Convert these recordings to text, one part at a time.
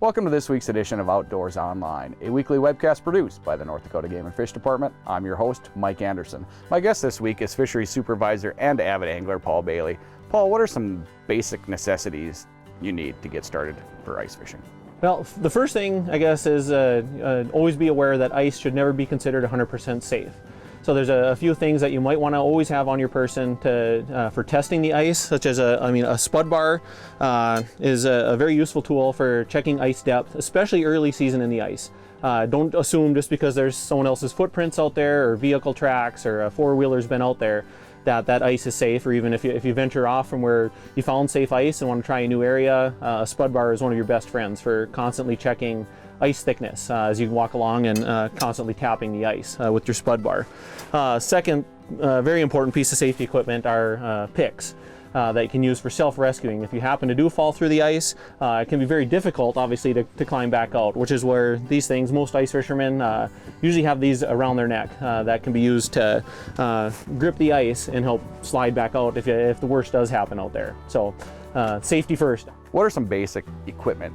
Welcome to this week's edition of Outdoors Online, a weekly webcast produced by the North Dakota Game and Fish Department. I'm your host, Mike Anderson. My guest this week is fisheries supervisor and avid angler Paul Bailey. Paul, what are some basic necessities you need to get started for ice fishing? Well, the first thing, I guess, is always be aware that ice should never be considered 100% safe. So there's a few things that you might want to always have on your person for testing the ice, such as a spud bar is a very useful tool for checking ice depth, especially early season in the ice. Don't assume just because there's someone else's footprints out there or vehicle tracks or a four-wheeler's been out there that ice is safe, or even if you venture off from where you found safe ice and want to try a new area, a spud bar is one of your best friends for constantly checking ice thickness as you walk along and constantly tapping the ice with your spud bar. Second, very important piece of safety equipment are picks that you can use for self-rescuing. If you happen to fall through the ice, it can be very difficult, obviously, to climb back out, which is where these things, most ice fishermen usually have these around their neck that can be used to grip the ice and help slide back out if the worst does happen out there. So safety first. What are some basic equipment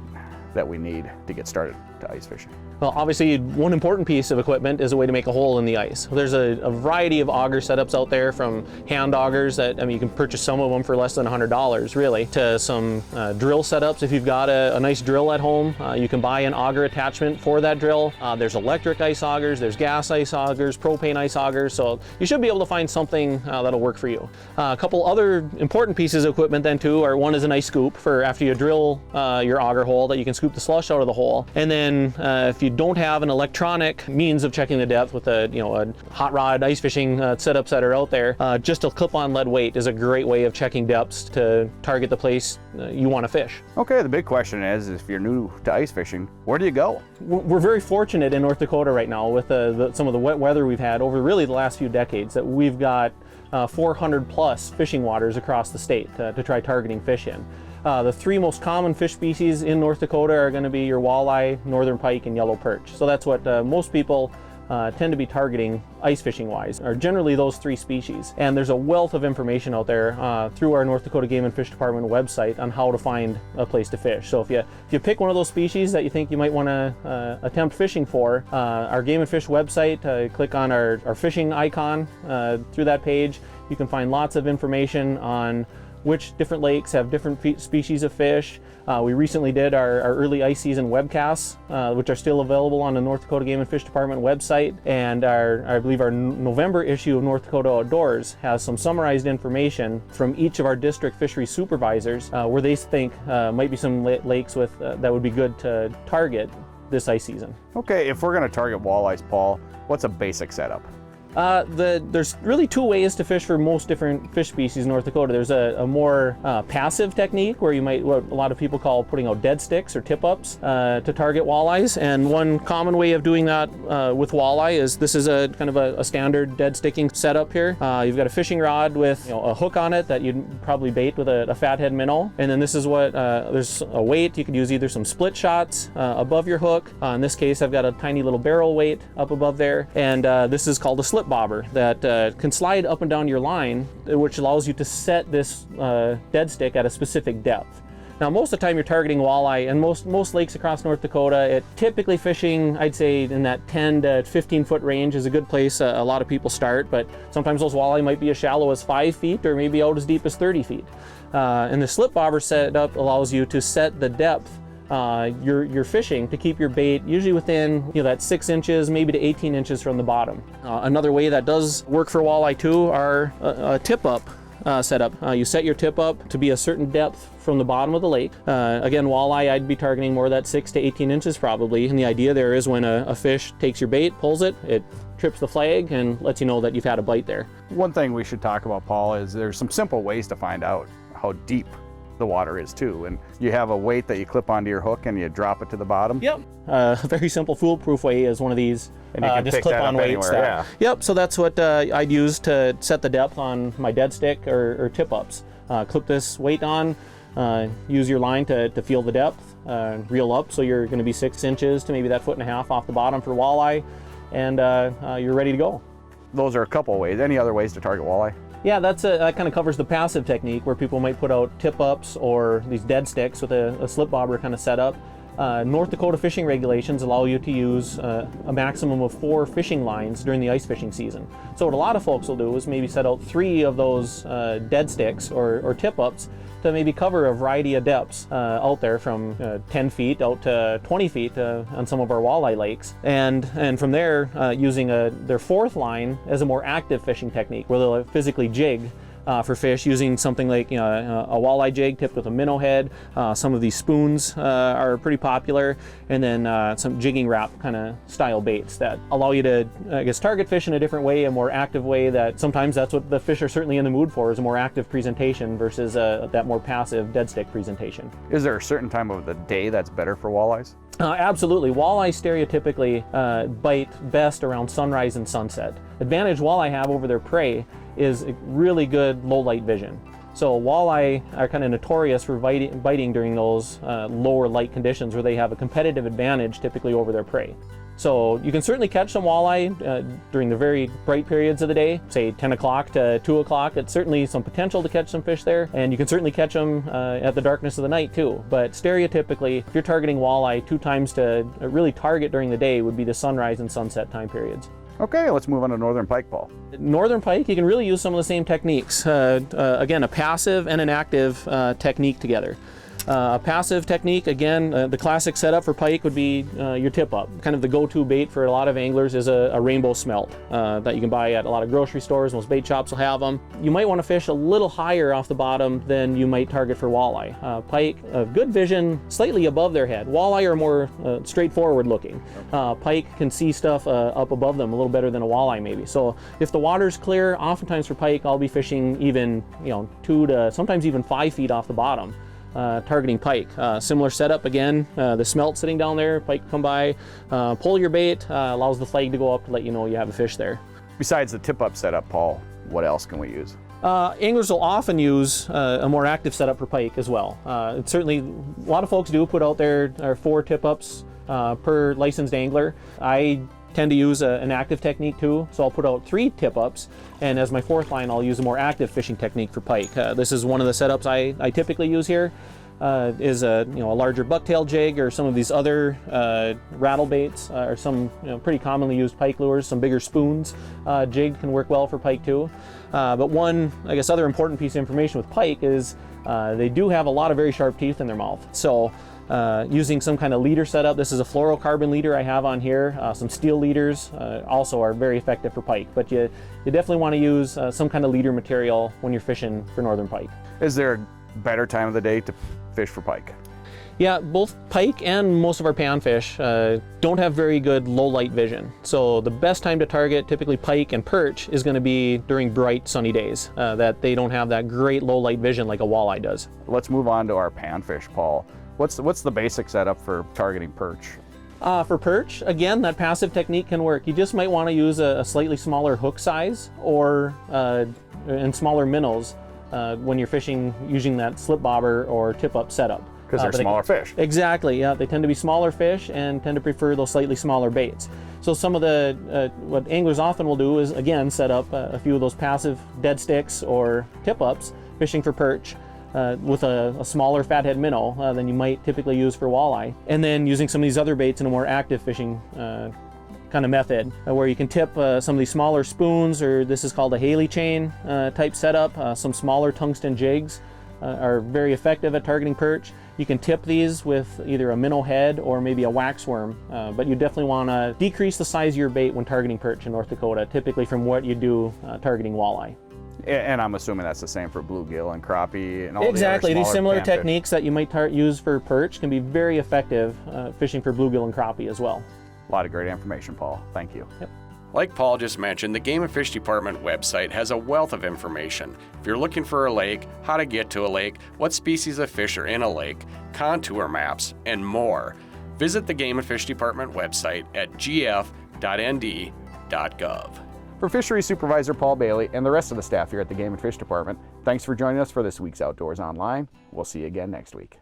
that we need to get started to ice fishing? Well, obviously, one important piece of equipment is a way to make a hole in the ice. There's a variety of auger setups out there, from hand augers that, you can purchase some of them for less than $100 really, to some drill setups. If you've got a nice drill at home, you can buy an auger attachment for that drill. There's electric ice augers, there's gas ice augers, propane ice augers, so you should be able to find something that'll work for you. A couple other important pieces of equipment then too are, one is a nice scoop for after you drill your auger hole that you can scoop the slush out of the hole. And then if you don't have an electronic means of checking the depth with a hot rod ice fishing setups that are out there, just a clip-on lead weight is a great way of checking depths to target the place you want to fish. Okay, the big question is, if you're new to ice fishing, where do you go? We're very fortunate in North Dakota right now with some of the wet weather we've had over really the last few decades, that we've got 400 plus fishing waters across the state to try targeting fish in. The three most common fish species in North Dakota are going to be your walleye, northern pike, and yellow perch. So that's what most people tend to be targeting ice fishing wise, are generally those three species. And there's a wealth of information out there through our North Dakota Game and Fish Department website on how to find a place to fish. So if you pick one of those species that you think you might want to attempt fishing for, our Game and Fish website, click on our fishing icon through that page. You can find lots of information on which different lakes have different species of fish. We recently did our early ice season webcasts, which are still available on the North Dakota Game and Fish Department website. And I believe our November issue of North Dakota Outdoors has some summarized information from each of our district fisheries supervisors where they think might be some lakes that would be good to target this ice season. Okay, if we're going to target walleyes, Paul, what's a basic setup? There's really two ways to fish for most different fish species in North Dakota. There's a more passive technique where what a lot of people call putting out dead sticks or tip-ups to target walleyes. And one common way of doing that with walleye is, this is a kind of a standard dead sticking setup here. You've got a fishing rod with a hook on it that you'd probably bait with a fathead minnow. And then this is what, there's a weight. You could use either some split shots above your hook. In this case, I've got a tiny little barrel weight up above there. And this is called a slip bobber that can slide up and down your line, which allows you to set this dead stick at a specific depth. Now, most of the time you're targeting walleye, and most lakes across North Dakota, typically fishing, I'd say, in that 10 to 15 foot range is a good place a lot of people start, but sometimes those walleye might be as shallow as 5 feet or maybe out as deep as 30 feet. And the slip bobber setup allows you to set the depth you're fishing to keep your bait usually within that 6 inches, maybe to 18 inches from the bottom. Another way that does work for walleye too are a tip-up setup. You set your tip-up to be a certain depth from the bottom of the lake. Again, walleye, I'd be targeting more that 6 to 18 inches probably, and the idea there is when a fish takes your bait, pulls it, it trips the flag and lets you know that you've had a bite there. One thing we should talk about, Paul, is there's some simple ways to find out how deep the water is too, and you have a weight that you clip onto your hook and you drop it to the bottom. Yep. A very simple foolproof way is one of these and you can just clip-on weights. Yeah. Yep. So that's what I'd use to set the depth on my dead stick or tip-ups. Clip this weight on. Use your line to feel the depth. Reel up so you're going to be 6 inches to maybe that 1.5 feet off the bottom for walleye, and you're ready to go. Those are a couple of ways. Any other ways to target walleye? Yeah, that kind of covers the passive technique where people might put out tip-ups or these dead sticks with a slip bobber kind of setup. North Dakota fishing regulations allow you to use a maximum of 4 fishing lines during the ice fishing season. So what a lot of folks will do is maybe set out 3 of those dead sticks or tip-ups to maybe cover a variety of depths out there from 10 feet out to 20 feet on some of our walleye lakes. And from there, using their 4th line as a more active fishing technique where they'll physically jig for fish using something like a walleye jig tipped with a minnow head. Some of these spoons are pretty popular, and then some jigging wrap kind of style baits that allow you to, I guess, target fish in a different way, a more active way. That sometimes that's what the fish are certainly in the mood for, is a more active presentation versus that more passive dead stick presentation. Is there a certain time of the day that's better for walleyes? Absolutely. Walleye stereotypically bite best around sunrise and sunset. Advantage walleye have over their prey is really good low light vision. So walleye are kind of notorious for biting during those lower light conditions where they have a competitive advantage typically over their prey. So you can certainly catch some walleye during the very bright periods of the day, say 10 o'clock to 2 o'clock. It's certainly some potential to catch some fish there, and you can certainly catch them at the darkness of the night too. But stereotypically, if you're targeting walleye, 2 times to really target during the day would be the sunrise and sunset time periods. Okay, let's move on to northern pike, Paul. Northern pike, you can really use some of the same techniques. Again, a passive and an active technique together. A passive technique, again, the classic setup for pike would be your tip-up. Kind of the go-to bait for a lot of anglers is a rainbow smelt that you can buy at a lot of grocery stores. Most bait shops will have them. You might want to fish a little higher off the bottom than you might target for walleye. Pike, good vision slightly above their head. Walleye are more straightforward looking. Pike can see stuff up above them a little better than a walleye maybe. So if the water's clear, oftentimes for pike, I'll be fishing even 2 to sometimes even 5 feet off the bottom. Targeting pike. Similar setup again, the smelt sitting down there, pike come by, pull your bait, allows the flag to go up to let you know you have a fish there. Besides the tip-up setup, Paul, what else can we use? Anglers will often use a more active setup for pike as well. Certainly, a lot of folks do put out their 4 tip-ups per licensed angler. I tend to use an active technique too, so I'll put out 3 tip-ups, and as my 4th line I'll use a more active fishing technique for pike. This is one of the setups I typically use here, is a larger bucktail jig or some of these other rattle baits or some pretty commonly used pike lures. Some bigger spoons jig can work well for pike too. But one, I guess, other important piece of information with pike is they do have a lot of very sharp teeth in their mouth. So using some kind of leader setup, this is a fluorocarbon leader I have on here. Some steel leaders also are very effective for pike, but you definitely want to use some kind of leader material when you're fishing for northern pike. Is there a better time of the day to fish for pike? Yeah, both pike and most of our panfish don't have very good low light vision. So the best time to target typically pike and perch is going to be during bright sunny days that they don't have that great low light vision like a walleye does. Let's move on to our panfish, Paul. What's the basic setup for targeting perch? For perch, again, that passive technique can work. You just might want to use a slightly smaller hook size or and smaller minnows when you're fishing using that slip bobber or tip-up setup. Because they're smaller fish. Exactly, yeah. They tend to be smaller fish and tend to prefer those slightly smaller baits. So some of the, what anglers often will do is, again, set up a few of those passive dead sticks or tip-ups, fishing for perch, with a smaller fathead minnow than you might typically use for walleye. And then using some of these other baits in a more active fishing kind of method, where you can tip some of these smaller spoons, or this is called a Haley chain type setup. Some smaller tungsten jigs are very effective at targeting perch. You can tip these with either a minnow head or maybe a wax worm, but you definitely want to decrease the size of your bait when targeting perch in North Dakota, typically from what you do targeting walleye. And I'm assuming that's the same for bluegill and crappie and all exactly. the other These similar panfish. techniques that you might use for perch can be very effective fishing for bluegill and crappie as well. A lot of great information, Paul. Thank you. Yep. Like Paul just mentioned, the Game and Fish Department website has a wealth of information. If you're looking for a lake, how to get to a lake, what species of fish are in a lake, contour maps, and more, visit the Game and Fish Department website at gf.nd.gov. For Fisheries Supervisor Paul Bailey and the rest of the staff here at the Game and Fish Department, thanks for joining us for this week's Outdoors Online. We'll see you again next week.